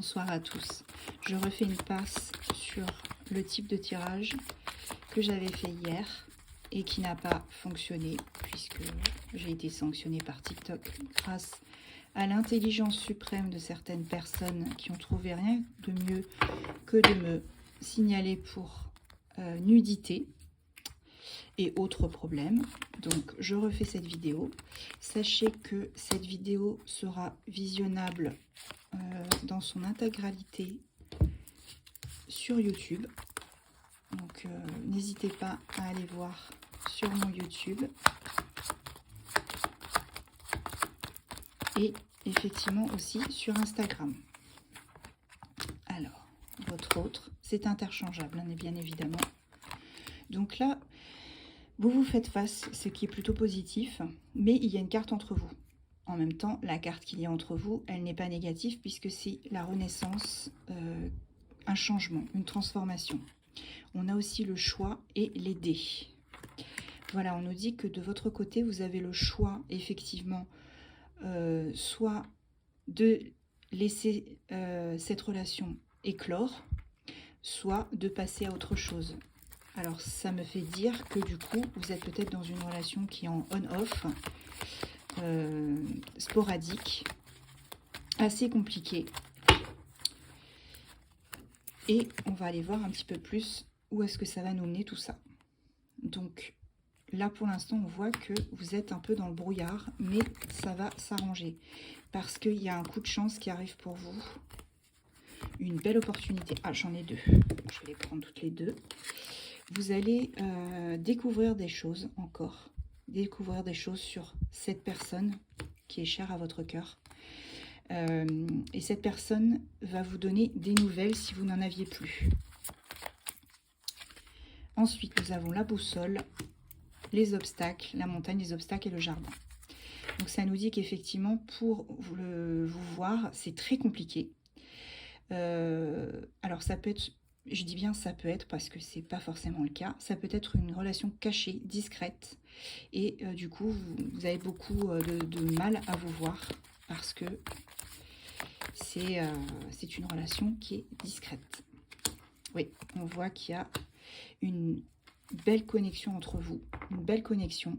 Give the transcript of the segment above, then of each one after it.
Bonsoir à tous. Je refais une passe sur le type de tirage que j'avais fait hier et qui n'a pas fonctionné puisque j'ai été sanctionnée par TikTok grâce à l'intelligence suprême de certaines personnes qui ont trouvé rien de mieux que de me signaler pour nudité et autres problèmes. Donc je refais cette vidéo. Sachez que cette vidéo sera visionnable dans son intégralité sur YouTube. Donc n'hésitez pas à aller voir sur mon YouTube. Et effectivement aussi sur Instagram. Alors, votre autre, c'est interchangeable, hein, bien évidemment. Donc là, vous vous faites face, ce qui est plutôt positif, mais il y a une carte entre vous. En même temps, la carte qu'il y a entre vous, elle n'est pas négative puisque c'est la renaissance, un changement, une transformation. On a aussi le choix et les dés. Voilà, on nous dit que de votre côté, vous avez le choix, effectivement, soit de laisser cette relation éclore, soit de passer à autre chose. Alors, ça me fait dire que du coup, vous êtes peut-être dans une relation qui est en on-off, sporadique, assez compliquée. Et on va aller voir un petit peu plus où est-ce que ça va nous mener tout ça. Donc, là, pour l'instant, on voit que vous êtes un peu dans le brouillard, mais ça va s'arranger. Parce qu'il y a un coup de chance qui arrive pour vous. Une belle opportunité. Ah, j'en ai deux. Je vais les prendre toutes les deux. Vous allez découvrir des choses encore. Découvrir des choses sur cette personne qui est chère à votre cœur. Et cette personne va vous donner des nouvelles si vous n'en aviez plus. Ensuite, nous avons la boussole, les obstacles, la montagne, les obstacles et le jardin. Donc ça nous dit qu'effectivement, pour vous voir, c'est très compliqué. Alors ça peut être, je dis bien ça peut être parce que c'est pas forcément le cas, ça peut être une relation cachée, discrète, et du coup vous avez beaucoup de mal à vous voir parce que c'est une relation qui est discrète. Oui, on voit qu'il y a une belle connexion entre vous, une belle connexion,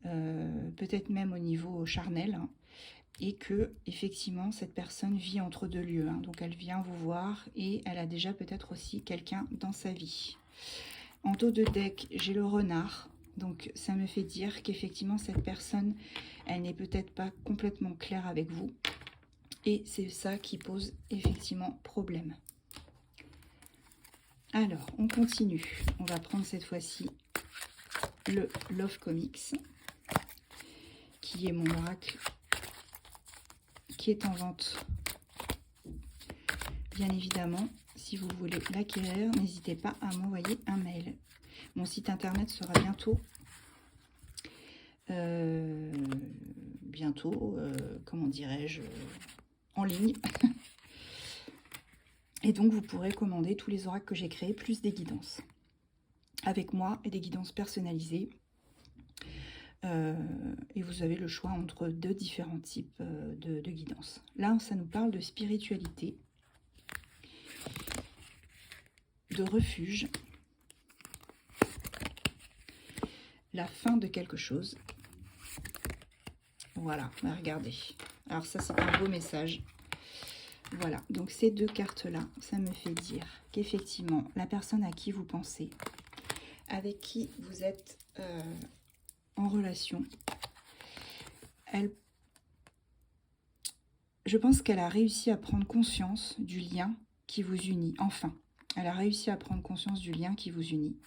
peut-être même au niveau charnel, hein, et que effectivement cette personne vit entre deux lieux, hein, donc elle vient vous voir et elle a déjà peut-être aussi quelqu'un dans sa vie. En dos de deck, j'ai le renard, donc ça me fait dire qu'effectivement cette personne, elle n'est peut-être pas complètement claire avec vous, et c'est ça qui pose effectivement problème. Alors, on continue. On va prendre cette fois-ci le Love Comics, qui est mon oracle, qui est en vente. Bien évidemment, si vous voulez l'acquérir, n'hésitez pas à m'envoyer un mail. Mon site internet sera bientôt, comment dirais-je, en ligne. Et donc, vous pourrez commander tous les oracles que j'ai créés, plus des guidances. Avec moi, et des guidances personnalisées. Et vous avez le choix entre deux différents types de guidances. Là, ça nous parle de spiritualité, de refuge, la fin de quelque chose. Voilà, regardez. Alors ça, c'est un beau message. Voilà, donc ces deux cartes-là, ça me fait dire qu'effectivement, la personne à qui vous pensez, avec qui vous êtes en relation, je pense qu'elle a réussi à prendre conscience du lien qui vous unit. Enfin, elle a réussi à prendre conscience du lien qui vous unit.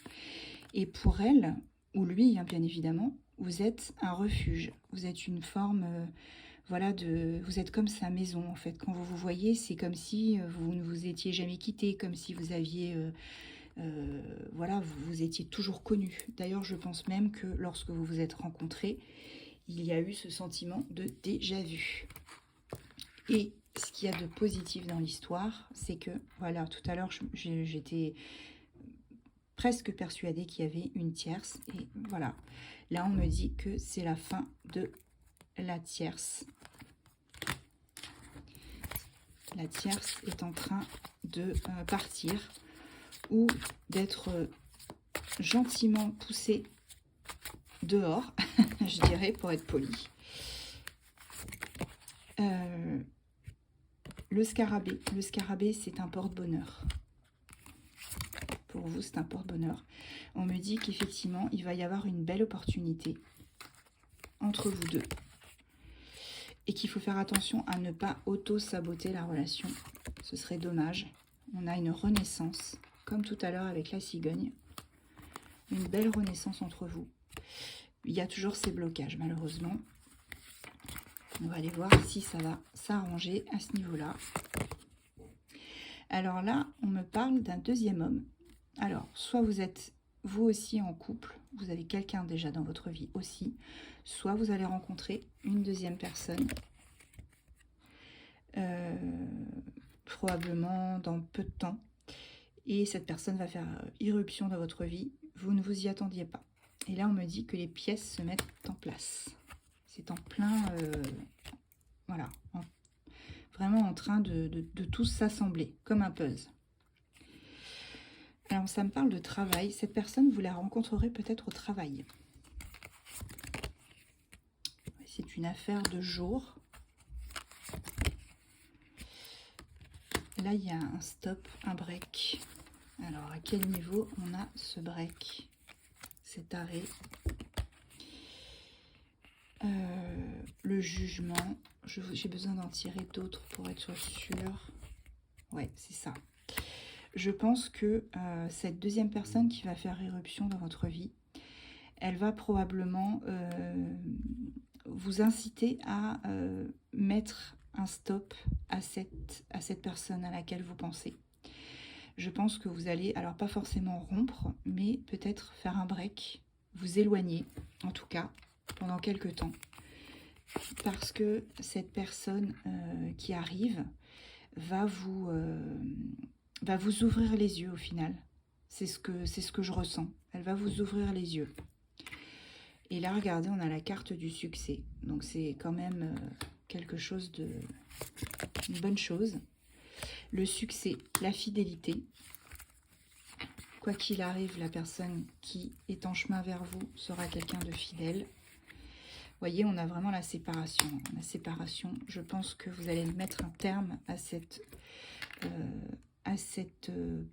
Et pour elle, ou lui, hein, bien évidemment, vous êtes un refuge. Vous êtes une forme... voilà, vous êtes comme sa maison, en fait. Quand vous vous voyez, c'est comme si vous ne vous étiez jamais quitté, comme si vous aviez... voilà, vous étiez toujours connu. D'ailleurs, je pense même que lorsque vous vous êtes rencontrés, il y a eu ce sentiment de déjà-vu. Et ce qu'il y a de positif dans l'histoire, c'est que, voilà, tout à l'heure, j'étais presque persuadée qu'il y avait une tierce. Et voilà, là, on me dit que c'est la fin de la tierce. La tierce est en train de partir ou d'être gentiment poussée dehors, je dirais, pour être poli. Le scarabée, c'est un porte-bonheur. Pour vous, c'est un porte-bonheur. On me dit qu'effectivement, il va y avoir une belle opportunité entre vous deux. Et qu'il faut faire attention à ne pas auto-saboter la relation. Ce serait dommage. On a une renaissance, comme tout à l'heure avec la cigogne. Une belle renaissance entre vous. Il y a toujours ces blocages, malheureusement. On va aller voir si ça va s'arranger à ce niveau-là. Alors là, on me parle d'un deuxième homme. Alors, soit vous êtes vous aussi en couple, vous avez quelqu'un déjà dans votre vie aussi, soit vous allez rencontrer une deuxième personne, probablement dans peu de temps, et cette personne va faire irruption dans votre vie, vous ne vous y attendiez pas. Et là, on me dit que les pièces se mettent en place. C'est en plein, voilà, vraiment en train de tout s'assembler, comme un puzzle. Alors, ça me parle de travail. Cette personne, vous la rencontrerez peut-être au travail. C'est une affaire de jour. Là, il y a un stop, un break. Alors, à quel niveau on a ce break, cet arrêt? Le jugement. J'ai besoin d'en tirer d'autres pour être sûre. Ouais, c'est ça. Je pense que cette deuxième personne qui va faire irruption dans votre vie, elle va probablement vous inciter à mettre un stop à cette personne à laquelle vous pensez. Je pense que vous allez, alors pas forcément rompre, mais peut-être faire un break, vous éloigner, en tout cas, pendant quelques temps. Parce que cette personne qui arrive va vous ouvrir les yeux au final. C'est ce que je ressens. Elle va vous ouvrir les yeux. Et là, regardez, on a la carte du succès. Donc, c'est quand même quelque chose une bonne chose. Le succès, la fidélité. Quoi qu'il arrive, la personne qui est en chemin vers vous sera quelqu'un de fidèle. Vous voyez, on a vraiment la séparation. La séparation, je pense que vous allez mettre un terme à cette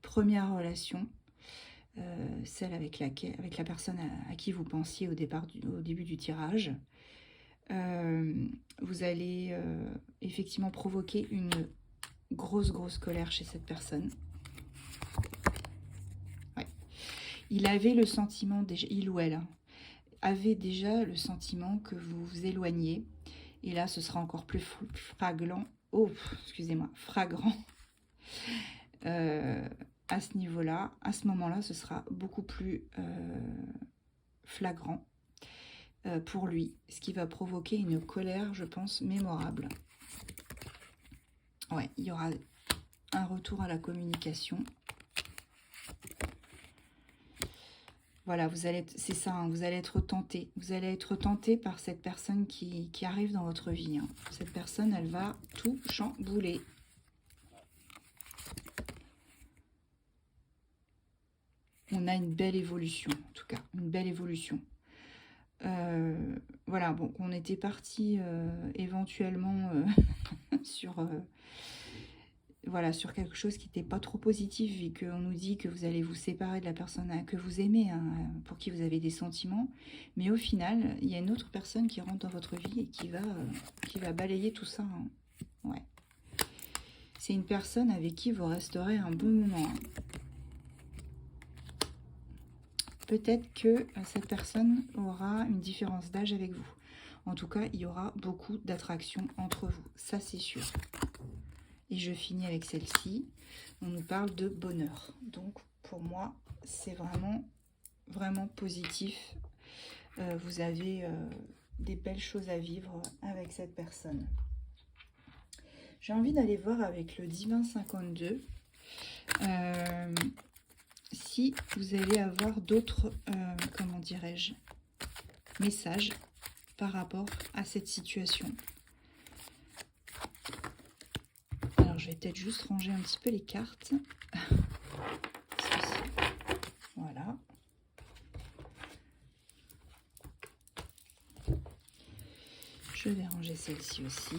première relation, celle avec la personne à qui vous pensiez au début du tirage. Vous allez effectivement provoquer une grosse colère chez cette personne. Ouais. Il avait le sentiment, déjà, il ou elle avait déjà le sentiment que vous vous éloigniez. Et là, ce sera encore plus flagrant. Oh, excusez-moi, flagrant. À ce niveau-là, à ce moment-là, ce sera beaucoup plus flagrant pour lui, ce qui va provoquer une colère, je pense, mémorable. Ouais, il y aura un retour à la communication. Voilà, c'est ça, hein, vous allez être tenté. Vous allez être tenté par cette personne qui arrive dans votre vie. Hein. Cette personne, elle va tout chambouler. On a une belle évolution, en tout cas, une belle évolution. Voilà, bon, on était parti éventuellement sur quelque chose qui n'était pas trop positif, vu qu'on nous dit que vous allez vous séparer de la personne que vous aimez, hein, pour qui vous avez des sentiments. Mais au final, il y a une autre personne qui rentre dans votre vie et qui va balayer tout ça. Hein. Ouais. C'est une personne avec qui vous resterez un bon moment. Hein. Peut-être que cette personne aura une différence d'âge avec vous. En tout cas, il y aura beaucoup d'attraction entre vous. Ça, c'est sûr. Et je finis avec celle-ci. On nous parle de bonheur. Donc, pour moi, c'est vraiment positif. Vous avez des belles choses à vivre avec cette personne. J'ai envie d'aller voir avec le Divin 52. Si vous allez avoir d'autres, comment dirais-je, messages par rapport à cette situation. Alors, je vais peut-être juste ranger un petit peu les cartes. Voilà. Je vais ranger celle-ci aussi.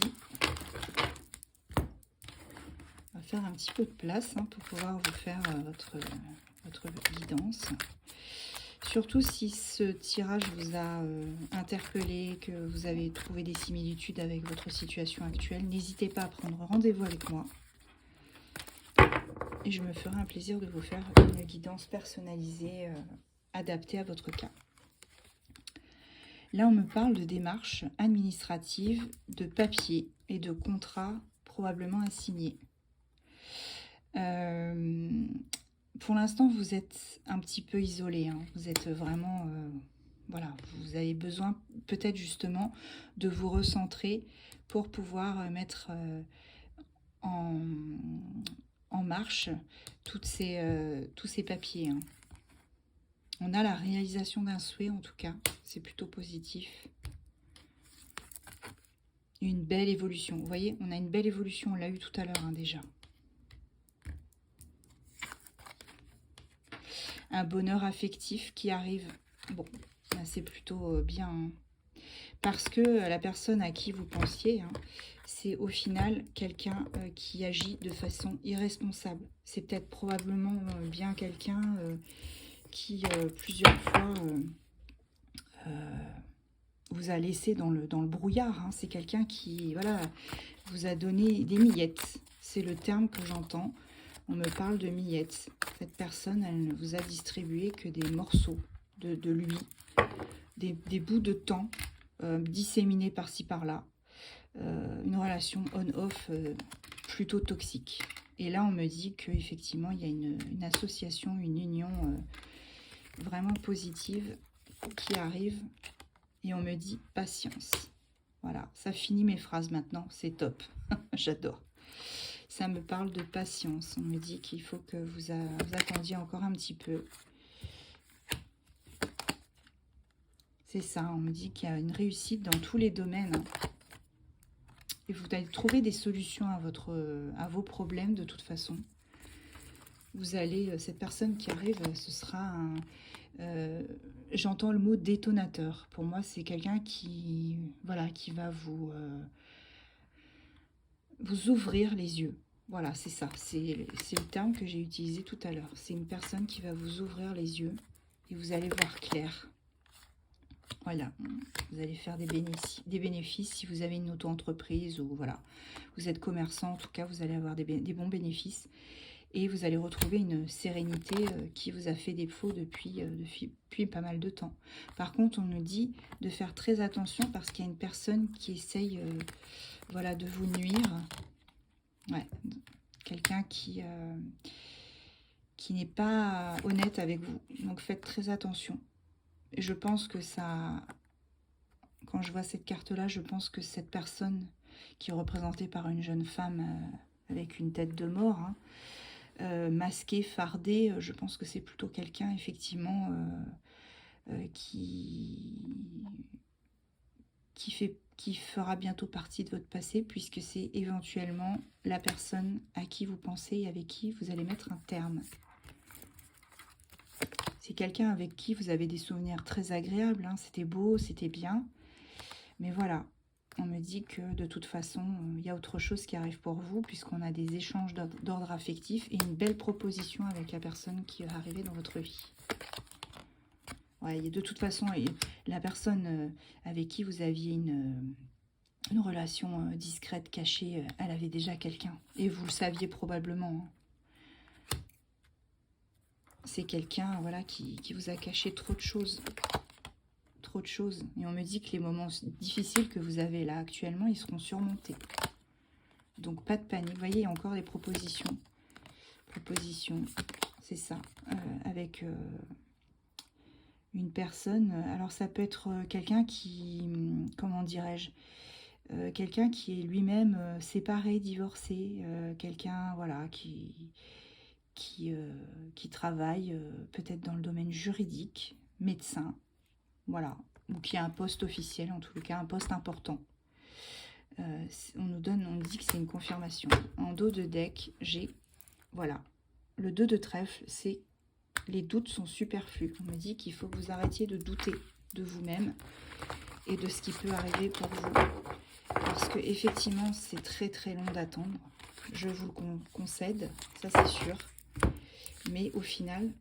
On va faire un petit peu de place pour pouvoir vous faire votre guidance. Surtout si ce tirage vous a interpellé, que vous avez trouvé des similitudes avec votre situation actuelle, n'hésitez pas à prendre rendez-vous avec moi. Et je me ferai un plaisir de vous faire une guidance personnalisée, adaptée à votre cas. Là, on me parle de démarches administratives, de papiers et de contrats probablement à signer. Pour l'instant, vous êtes un petit peu isolé. Vous êtes vraiment... voilà, vous avez besoin peut-être justement de vous recentrer pour pouvoir mettre en marche tous ces papiers. On a la réalisation d'un souhait, en tout cas. C'est plutôt positif. Une belle évolution. Vous voyez, on a une belle évolution. On l'a eu tout à l'heure déjà. Un bonheur affectif qui arrive. Bon, c'est plutôt bien. Parce que la personne à qui vous pensiez, c'est au final quelqu'un qui agit de façon irresponsable. C'est peut-être probablement bien quelqu'un qui plusieurs fois vous a laissé dans le brouillard. C'est quelqu'un qui voilà, vous a donné des miettes. C'est le terme que j'entends. On me parle de miettes. Cette personne, elle ne vous a distribué que des morceaux de lui, des bouts de temps disséminés par-ci par-là. Une relation on-off plutôt toxique. Et là, on me dit qu'effectivement, il y a une association, une union vraiment positive qui arrive. Et on me dit patience. Voilà, ça finit mes phrases maintenant. C'est top. J'adore. Ça me parle de patience. On me dit qu'il faut que vous attendiez encore un petit peu. C'est ça, on me dit qu'il y a une réussite dans tous les domaines. Et vous allez trouver des solutions à vos problèmes de toute façon. Vous allez, cette personne qui arrive, ce sera j'entends le mot détonateur. Pour moi, c'est quelqu'un qui va vous ouvrir les yeux. Voilà, c'est ça. C'est le terme que j'ai utilisé tout à l'heure. C'est une personne qui va vous ouvrir les yeux et vous allez voir clair. Voilà, vous allez faire des bénéfices si vous avez une auto-entreprise ou voilà, vous êtes commerçant. En tout cas, vous allez avoir des bons bénéfices et vous allez retrouver une sérénité qui vous a fait défaut depuis pas mal de temps. Par contre, on nous dit de faire très attention parce qu'il y a une personne qui essaye voilà, de vous nuire. Ouais, quelqu'un qui n'est pas honnête avec vous. Donc faites très attention. Je pense que ça, quand je vois cette carte-là, je pense que cette personne qui est représentée par une jeune femme avec une tête de mort, masquée, fardée, je pense que c'est plutôt quelqu'un effectivement qui fera bientôt partie de votre passé, puisque c'est éventuellement la personne à qui vous pensez et avec qui vous allez mettre un terme. C'est quelqu'un avec qui vous avez des souvenirs très agréables, c'était beau, c'était bien. Mais voilà, on me dit que de toute façon, il y a autre chose qui arrive pour vous, puisqu'on a des échanges d'ordre affectif et une belle proposition avec la personne qui va arriver dans votre vie. Ouais, de toute façon, la personne avec qui vous aviez une relation discrète, cachée, elle avait déjà quelqu'un. Et vous le saviez probablement. C'est quelqu'un voilà, qui vous a caché trop de choses. Trop de choses. Et on me dit que les moments difficiles que vous avez là actuellement, ils seront surmontés. Donc pas de panique. Vous voyez, il y a encore des propositions. Propositions, c'est ça. Avec une personne. Alors ça peut être quelqu'un qui, comment dirais-je, quelqu'un qui est lui-même séparé, divorcé. Quelqu'un, voilà, qui travaille peut-être dans le domaine juridique, médecin, voilà, ou qui a un poste officiel, en tout cas un poste important. on nous dit que c'est une confirmation. En dos de deck, j'ai, voilà, le 2 de trèfle, c'est les doutes sont superflus. On me dit qu'il faut que vous arrêtiez de douter de vous-même et de ce qui peut arriver pour vous. Parce que effectivement, c'est très très long d'attendre. Je vous le concède, ça c'est sûr. Mais au final,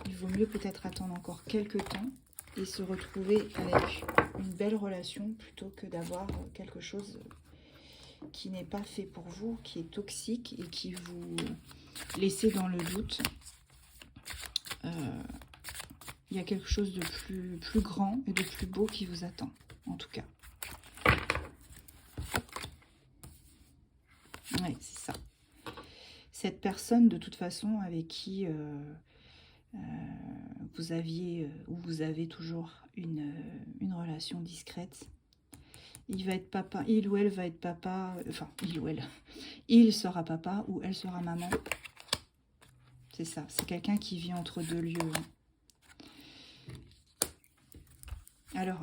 il vaut mieux peut-être attendre encore quelques temps et se retrouver avec une belle relation plutôt que d'avoir quelque chose qui n'est pas fait pour vous, qui est toxique et qui vous laisse dans le doute. Il y a quelque chose de plus grand et de plus beau qui vous attend, en tout cas. Oui, c'est ça. Cette personne, de toute façon, avec qui vous aviez ou vous avez toujours une relation discrète, il va être papa, il ou elle va être papa, enfin, il ou elle, il sera papa ou elle sera maman. C'est ça, c'est quelqu'un qui vit entre deux lieux. Alors,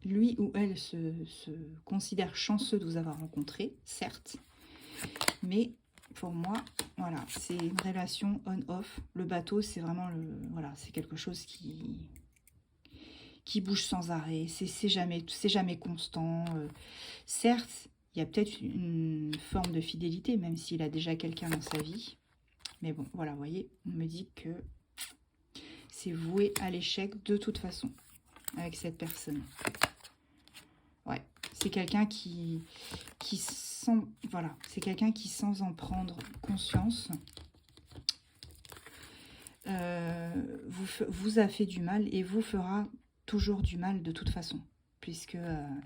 lui ou elle se considère chanceux de vous avoir rencontré, certes, mais pour moi, voilà, c'est une relation on-off. Le bateau, c'est vraiment voilà, c'est quelque chose qui bouge sans arrêt. C'est jamais constant. Certes, il y a peut-être une forme de fidélité, même s'il a déjà quelqu'un dans sa vie. Mais bon, voilà, vous voyez, on me dit que c'est voué à l'échec de toute façon avec cette personne. Ouais, c'est quelqu'un qui sans, voilà, c'est quelqu'un qui, sans en prendre conscience, vous a fait du mal et vous fera toujours du mal de toute façon, puisque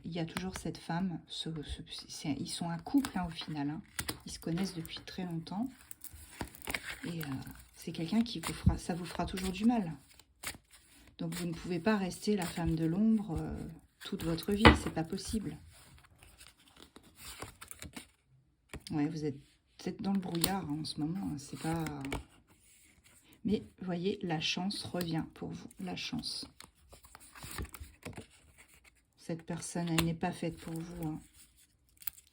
il y a toujours cette femme, ils sont un couple hein, au final, hein. Ils se connaissent depuis très longtemps et c'est quelqu'un qui ça vous fera toujours du mal. Donc vous ne pouvez pas rester la femme de l'ombre toute votre vie, c'est pas possible. Ouais, vous êtes dans le brouillard hein, en ce moment, hein, c'est pas... Mais vous voyez, la chance revient pour vous, la chance. Cette personne, elle n'est pas faite pour vous. Hein.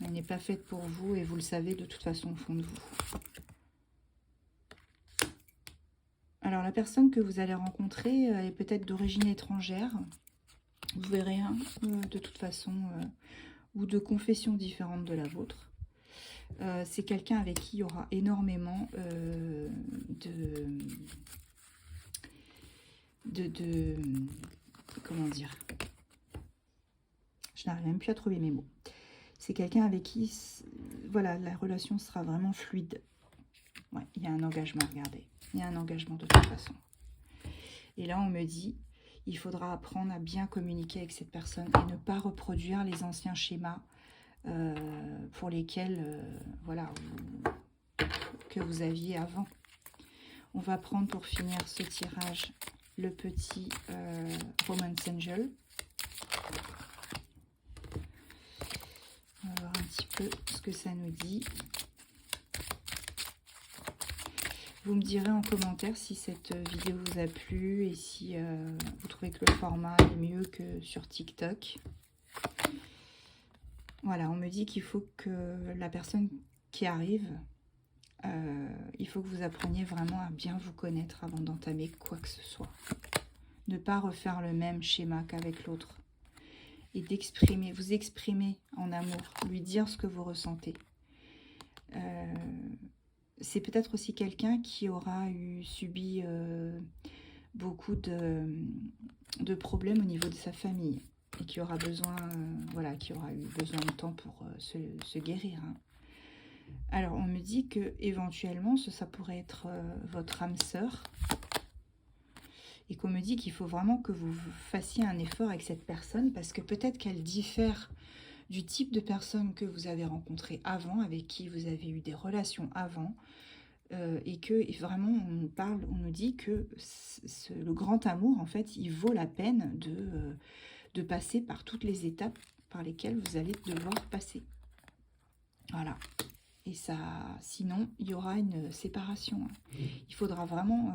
Elle n'est pas faite pour vous et vous le savez de toute façon au fond de vous. Alors la personne que vous allez rencontrer est peut-être d'origine étrangère. Vous verrez, hein, de toute façon, ou de confession différente de la vôtre. C'est quelqu'un avec qui il y aura énormément comment dire, je n'arrive même plus à trouver mes mots. C'est quelqu'un avec qui, voilà, la relation sera vraiment fluide. Ouais, il y a un engagement, regardez. Il y a un engagement de toute façon. Et là, on me dit, il faudra apprendre à bien communiquer avec cette personne et ne pas reproduire les anciens schémas pour lesquels, voilà, que vous aviez avant. On va prendre pour finir ce tirage le petit Romance Angel. On va voir un petit peu ce que ça nous dit. Vous me direz en commentaire si cette vidéo vous a plu et si vous trouvez que le format est mieux que sur TikTok. Voilà, on me dit qu'il faut que la personne qui arrive, il faut que vous appreniez vraiment à bien vous connaître avant d'entamer quoi que ce soit. Ne pas refaire le même schéma qu'avec l'autre. Et d'exprimer, vous exprimer en amour, lui dire ce que vous ressentez. C'est peut-être aussi quelqu'un qui aura subi beaucoup de problèmes au niveau de sa famille et qui aura besoin, voilà, qui aura eu besoin de temps pour se guérir. Hein. Alors, on me dit que éventuellement, ça pourrait être votre âme sœur et qu'on me dit qu'il faut vraiment que vous fassiez un effort avec cette personne parce que peut-être qu'elle diffère du type de personne que vous avez rencontré avant, avec qui vous avez eu des relations avant, et que vraiment on nous dit que le grand amour, en fait, il vaut la peine de passer par toutes les étapes par lesquelles vous allez devoir passer. Voilà. Et ça, sinon, il y aura une séparation. Hein. Il faudra vraiment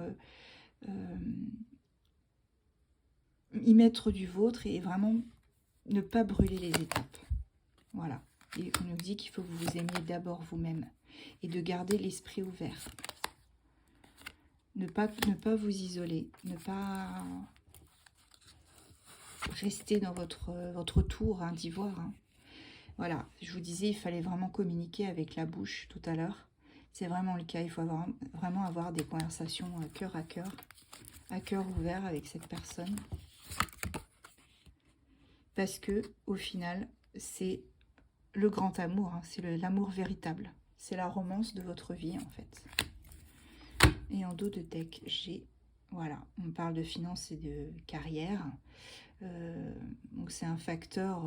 y mettre du vôtre et vraiment ne pas brûler les étapes. Voilà. Et on nous dit qu'il faut que vous vous aimiez d'abord vous-même et de garder l'esprit ouvert. Ne pas vous isoler, ne pas rester dans votre tour d'ivoire. Voilà, je vous disais, il fallait vraiment communiquer avec la bouche tout à l'heure. C'est vraiment le cas, il faut vraiment avoir des conversations à cœur ouvert avec cette personne. Parce que au final, c'est le grand amour, c'est l'amour véritable. C'est la romance de votre vie en fait. Et en dos de deck, j'ai, voilà, on parle de finances et de carrière. Donc c'est un facteur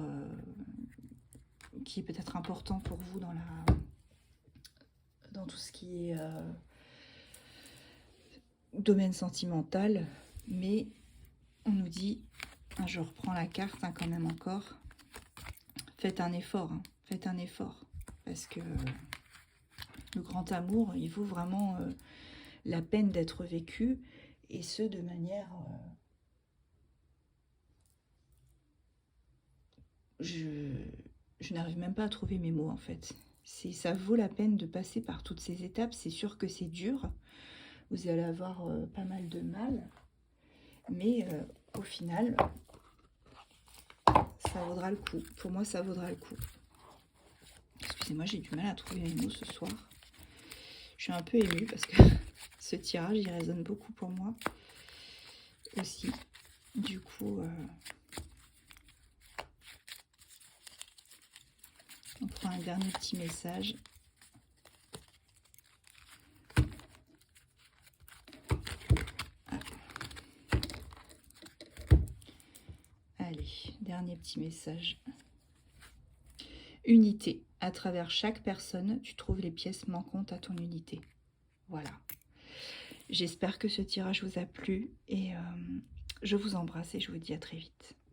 qui est peut-être important pour vous dans tout ce qui est domaine sentimental. Mais on nous dit, je reprends la carte quand même encore, faites un effort, faites un effort. Parce que le grand amour, il vaut vraiment la peine d'être vécu, et ce de manière... je n'arrive même pas à trouver mes mots en fait. Ça vaut la peine de passer par toutes ces étapes. C'est sûr que c'est dur. Vous allez avoir pas mal de mal. Mais au final, ça vaudra le coup. Pour moi, ça vaudra le coup. Excusez-moi, j'ai du mal à trouver mes mots ce soir. Je suis un peu émue parce que ce tirage, il résonne beaucoup pour moi aussi. Du coup... on prend un dernier petit message. Ah. Allez, dernier petit message. Unité. À travers chaque personne, tu trouves les pièces manquantes à ton unité. Voilà. J'espère que ce tirage vous a plu et je vous embrasse et je vous dis à très vite.